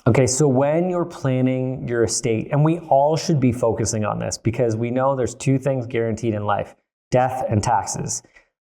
Okay, so when you're planning your estate, and we all should be focusing on this because we know there's two things guaranteed in life: death and taxes.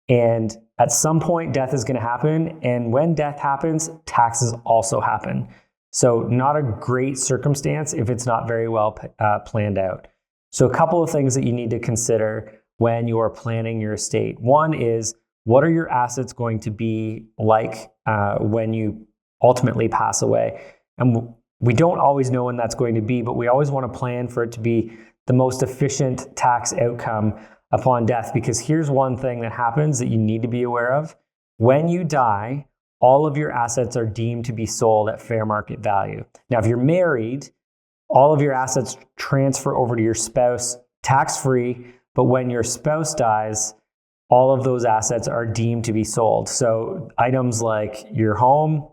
And at some point, death is going to happen. And when death happens, taxes also happen. So not a great circumstance if it's not very well planned out. So a couple of things that you need to consider when you're planning your estate. One is, what are your assets going to be like when you ultimately pass away? And we don't always know when that's going to be, but we always want to plan for it to be the most efficient tax outcome upon death. Because here's one thing that happens that you need to be aware of. When you die, all of your assets are deemed to be sold at fair market value. Now, if you're married, all of your assets transfer over to your spouse tax-free, but when your spouse dies, all of those assets are deemed to be sold. So items like your home,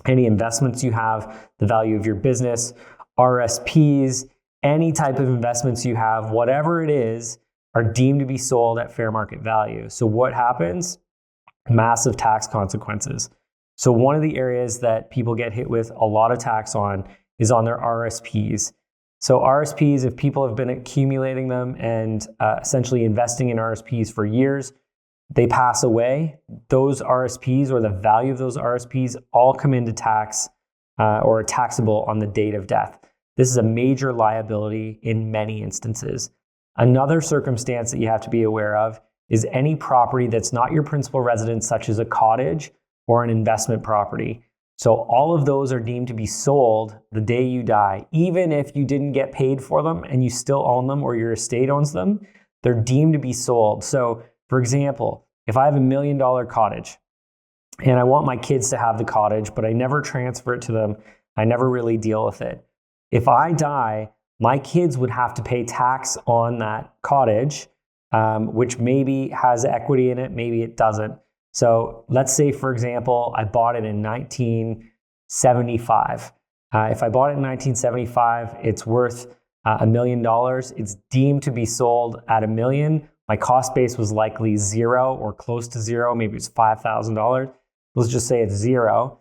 any investments you have, the value of your business, RRSPs, any type of investments you have, whatever it is, are deemed to be sold at fair market value. So what happens? Massive tax consequences. So one of the areas that people get hit with a lot of tax on is on their RRSPs. So RRSPs, if people have been accumulating them and essentially investing in RRSPs for years, they pass away, those RRSPs or the value of those RRSPs all come into tax or are taxable on the date of death. This is a major liability in many instances. Another circumstance that you have to be aware of is any property that's not your principal residence, such as a cottage or an investment property. So all of those are deemed to be sold the day you die. Even if you didn't get paid for them and you still own them or your estate owns them, they're deemed to be sold. So for example, if I have $1 million cottage and I want my kids to have the cottage, but I never transfer it to them, I never really deal with it. If I die, my kids would have to pay tax on that cottage, which maybe has equity in it, maybe it doesn't. So let's say, for example, I bought it in 1975. If I bought it in 1975, it's worth $1 million. It's deemed to be sold at $1 million. My cost base was likely zero or close to zero. Maybe it's $5,000. Let's just say it's zero.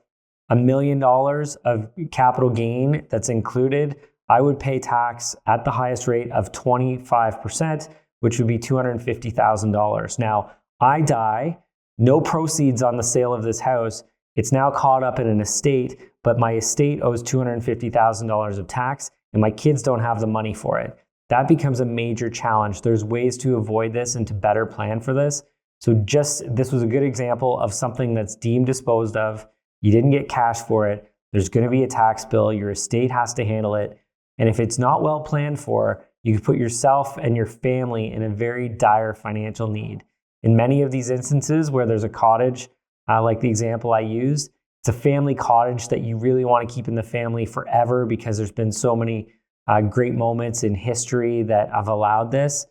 $1 million of capital gain that's included, I would pay tax at the highest rate of 25%, which would be $250,000. Now, I die, no proceeds on the sale of this house. It's now caught up in an estate, but my estate owes $250,000 of tax, and my kids don't have the money for it. That becomes a major challenge. There's ways to avoid this and to better plan for this. So this was a good example of something that's deemed disposed of. You didn't get cash for it. There's going to be a tax bill. Your estate has to handle it. And if it's not well planned for, you can put yourself and your family in a very dire financial need. In many of these instances where there's a cottage, like the example I used, it's a family cottage that you really want to keep in the family forever because there's been so many great moments in history that have allowed this.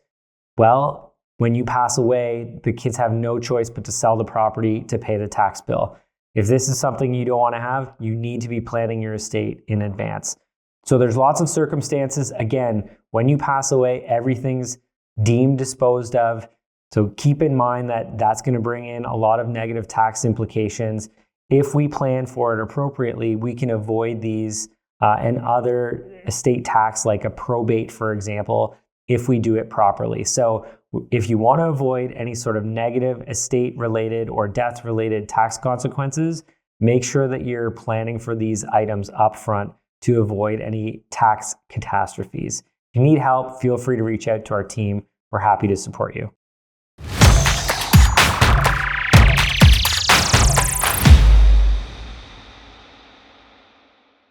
Well, when you pass away, the kids have no choice but to sell the property to pay the tax bill. If this is something you don't want to have, you need to be planning your estate in advance. So there's lots of circumstances. Again, when you pass away, everything's deemed disposed of. So keep in mind that that's going to bring in a lot of negative tax implications. If we plan for it appropriately, we can avoid these and other estate tax, like a probate, for example, if we do it properly. So if you want to avoid any sort of negative estate-related or death-related tax consequences, make sure that you're planning for these items upfront to avoid any tax catastrophes. If you need help, feel free to reach out to our team. We're happy to support you.